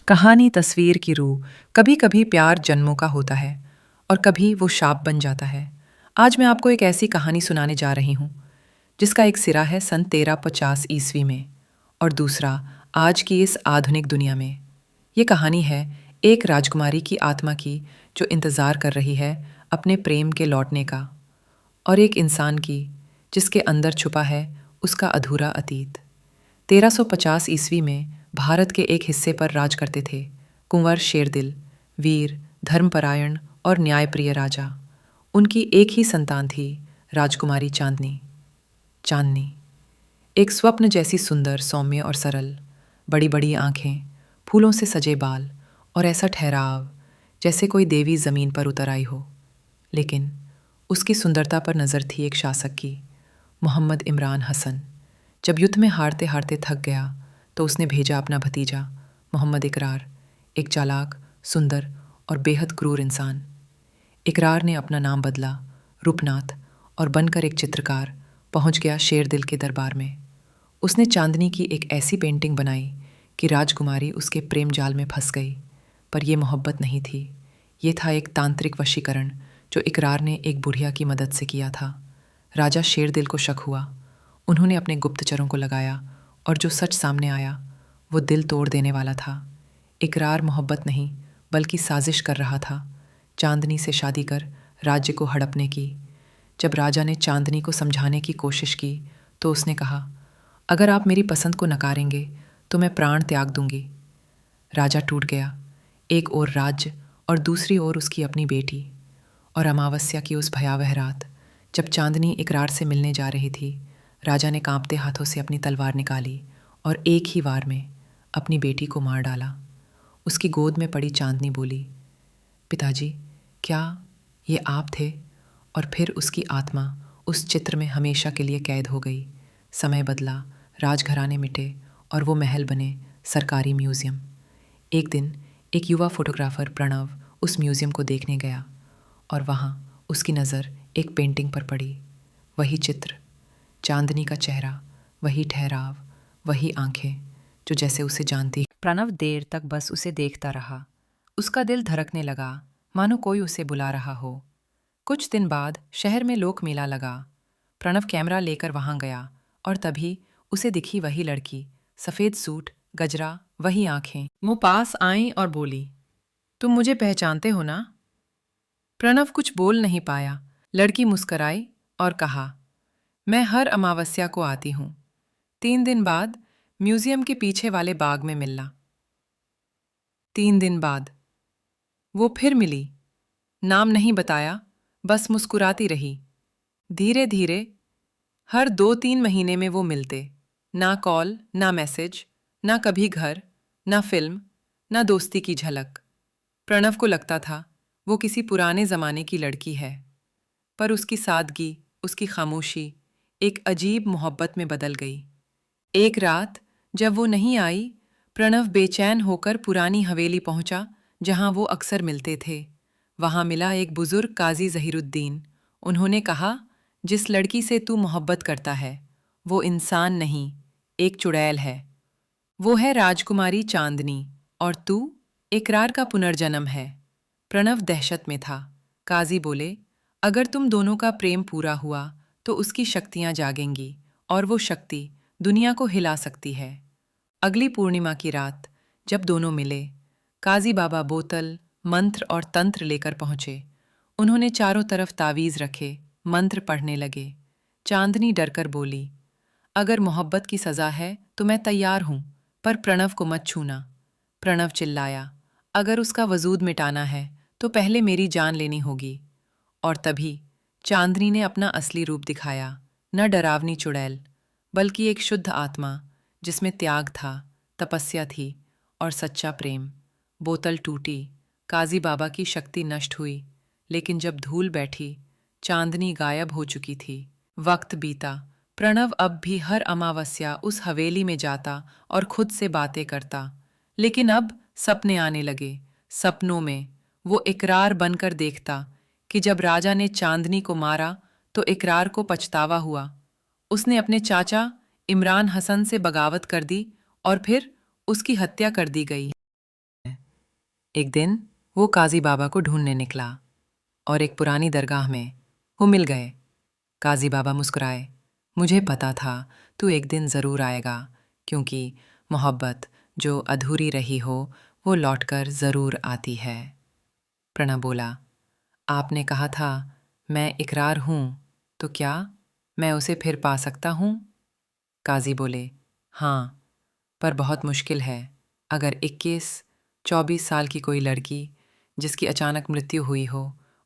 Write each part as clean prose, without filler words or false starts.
कहानी तस्वीर की रूह। कभी कभी प्यार जन्मों का होता है और कभी वो शाप बन जाता है। आज मैं आपको एक ऐसी कहानी सुनाने जा रही हूँ जिसका एक सिरा है सन 1350 ईस्वी में और दूसरा आज की इस आधुनिक दुनिया में। ये कहानी है एक राजकुमारी की आत्मा की जो इंतज़ार कर रही है अपने प्रेम के लौटने का, और एक इंसान की जिसके अंदर छुपा है उसका अधूरा अतीत। 1350 ईस्वी में भारत के एक हिस्से पर राज करते थे कुंवर शेरदिल, वीर, धर्मपरायण और न्यायप्रिय राजा। उनकी एक ही संतान थी, राजकुमारी चांदनी। चांदनी एक स्वप्न जैसी सुंदर, सौम्य और सरल। बड़ी बड़ी आंखें, फूलों से सजे बाल और ऐसा ठहराव जैसे कोई देवी जमीन पर उतर आई हो। लेकिन उसकी सुंदरता पर नज़र थी एक शासक की, मोहम्मद इमरान हसन। जब युद्ध में हारते हारते थक गया तो उसने भेजा अपना भतीजा मोहम्मद इकरार, एक चालाक, सुंदर और बेहद क्रूर इंसान। इकरार ने अपना नाम बदला रूपनाथ और बनकर एक चित्रकार पहुंच गया शेरदिल के दरबार में। उसने चांदनी की एक ऐसी पेंटिंग बनाई कि राजकुमारी उसके प्रेम जाल में फंस गई। पर यह मोहब्बत नहीं थी, ये था एक तांत्रिक वशीकरण जो इकरार ने एक बुढ़िया की मदद से किया था। राजा शेरदिल को शक हुआ। उन्होंने अपने गुप्तचरों को लगाया और जो सच सामने आया वो दिल तोड़ देने वाला था। इकरार मोहब्बत नहीं बल्कि साजिश कर रहा था, चांदनी से शादी कर राज्य को हड़पने की। जब राजा ने चांदनी को समझाने की कोशिश की तो उसने कहा, अगर आप मेरी पसंद को नकारेंगे तो मैं प्राण त्याग दूंगी। राजा टूट गया। एक ओर राज्य और दूसरी ओर उसकी अपनी बेटी। और अमावस्या की उस भयावह रात जब चांदनी इकरार से मिलने जा रही थी, राजा ने कांपते हाथों से अपनी तलवार निकाली और एक ही वार में अपनी बेटी को मार डाला। उसकी गोद में पड़ी चांदनी बोली, पिताजी, क्या ये आप थे? और फिर उसकी आत्मा उस चित्र में हमेशा के लिए कैद हो गई। समय बदला, राजघराने मिटे और वो महल बने सरकारी म्यूज़ियम। एक दिन एक युवा फोटोग्राफर प्रणव उस म्यूज़ियम को देखने गया और वहाँ उसकी नज़र एक पेंटिंग पर पड़ी। वही चित्र, चांदनी का चेहरा, वही ठहराव, वही आंखें जो जैसे उसे जानती। प्रणव देर तक बस उसे देखता रहा। उसका दिल धड़कने लगा, मानो कोई उसे बुला रहा हो। कुछ दिन बाद शहर में लोक मेला लगा। प्रणव कैमरा लेकर वहां गया और तभी उसे दिखी वही लड़की, सफ़ेद सूट, गजरा, वही आंखें। वो पास आई और बोली, तुम मुझे पहचानते हो ना? प्रणव कुछ बोल नहीं पाया। लड़की मुस्कराई और कहा, मैं हर अमावस्या को आती हूँ। 3 दिन बाद म्यूजियम के पीछे वाले बाग में मिलना। 3 दिन बाद वो फिर मिली। नाम नहीं बताया, बस मुस्कुराती रही। धीरे धीरे हर 2-3 महीने में वो मिलते। ना कॉल, ना मैसेज, ना कभी घर, ना फिल्म, ना दोस्ती की झलक। प्रणव को लगता था वो किसी पुराने ज़माने की लड़की है। पर उसकी सादगी, उसकी खामोशी एक अजीब मोहब्बत में बदल गई। एक रात जब वो नहीं आई, प्रणव बेचैन होकर पुरानी हवेली पहुंचा जहां वो अक्सर मिलते थे। वहां मिला एक बुजुर्ग काजी ज़हीरुद्दीन। उन्होंने कहा, जिस लड़की से तू मोहब्बत करता है वो इंसान नहीं, एक चुड़ैल है। वो है राजकुमारी चांदनी और तू इकरार का पुनर्जन्म है। प्रणव दहशत में था। काजी बोले, अगर तुम दोनों का प्रेम पूरा हुआ तो उसकी शक्तियां जागेंगी और वो शक्ति दुनिया को हिला सकती है। अगली पूर्णिमा की रात जब दोनों मिले, काजी बाबा बोतल, मंत्र और तंत्र लेकर पहुंचे। उन्होंने चारों तरफ तावीज़ रखे, मंत्र पढ़ने लगे। चांदनी डरकर बोली, अगर मोहब्बत की सज़ा है तो मैं तैयार हूँ, पर प्रणव को मत छूना। प्रणव चिल्लाया, अगर उसका वजूद मिटाना है तो पहले मेरी जान लेनी होगी। और तभी चांदनी ने अपना असली रूप दिखाया, न डरावनी चुड़ैल बल्कि एक शुद्ध आत्मा जिसमें त्याग था, तपस्या थी और सच्चा प्रेम। बोतल टूटी, काजी बाबा की शक्ति नष्ट हुई, लेकिन जब धूल बैठी, चांदनी गायब हो चुकी थी। वक्त बीता। प्रणव अब भी हर अमावस्या उस हवेली में जाता और खुद से बातें करता। लेकिन अब सपने आने लगे। सपनों में वो इकरार बनकर देखता कि जब राजा ने चांदनी को मारा तो इकरार को पछतावा हुआ। उसने अपने चाचा इमरान हसन से बगावत कर दी और फिर उसकी हत्या कर दी गई। एक दिन वो काजी बाबा को ढूंढने निकला और एक पुरानी दरगाह में वो मिल गए। काजी बाबा मुस्कुराए, मुझे पता था तू एक दिन ज़रूर आएगा, क्योंकि मोहब्बत जो अधूरी रही हो वो लौटकर ज़रूर आती है। प्रणव बोला, आपने कहा था मैं इकरार हूँ, तो क्या मैं उसे फिर पा सकता हूँ? काजी बोले, हाँ, पर बहुत मुश्किल है। अगर 21-24 साल की कोई लड़की जिसकी अचानक मृत्यु हुई हो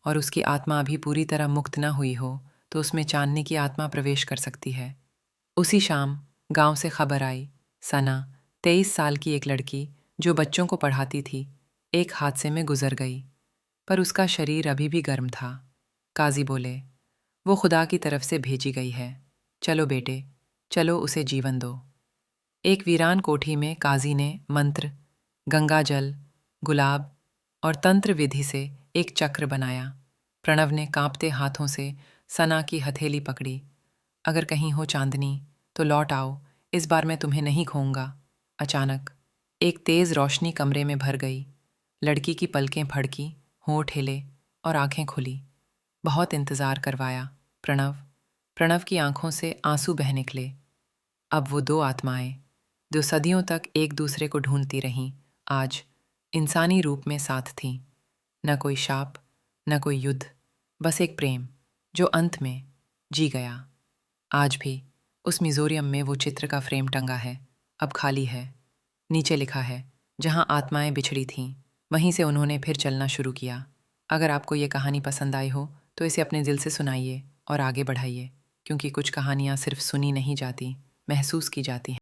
और उसकी आत्मा अभी पूरी तरह मुक्त न हुई हो, तो उसमें चांदनी की आत्मा प्रवेश कर सकती है। उसी शाम गांव से खबर आई, सना 23 साल की एक लड़की जो बच्चों को पढ़ाती थी, एक हादसे में गुजर गई, पर उसका शरीर अभी भी गर्म था। काजी बोले, वो खुदा की तरफ से भेजी गई है। चलो बेटे, चलो उसे जीवन दो। एक वीरान कोठी में काजी ने मंत्र, गंगाजल, गुलाब और तंत्र विधि से एक चक्र बनाया। प्रणव ने कांपते हाथों से सना की हथेली पकड़ी। अगर कहीं हो चांदनी तो लौट आओ, इस बार मैं तुम्हें नहीं खोऊंगा। अचानक एक तेज रोशनी कमरे में भर गई। लड़की की पलकें फड़की, होंठ हिले और आंखें खुली। बहुत इंतजार करवाया। प्रणव प्रणव की आंखों से आंसू बह निकले। अब वो दो आत्माएं जो सदियों तक एक दूसरे को ढूंढती रहीं, आज इंसानी रूप में साथ थीं। न कोई शाप, न कोई युद्ध, बस एक प्रेम जो अंत में जी गया। आज भी उस मिज़ोरियम में वो चित्र का फ्रेम टंगा है, अब खाली है। नीचे लिखा है, जहाँ आत्माएं बिछड़ी थीं वहीं से उन्होंने फिर चलना शुरू किया। अगर आपको ये कहानी पसंद आई हो तो इसे अपने दिल से सुनाइए और आगे बढ़ाइए, क्योंकि कुछ कहानियाँ सिर्फ सुनी नहीं जाती, महसूस की जाती हैं।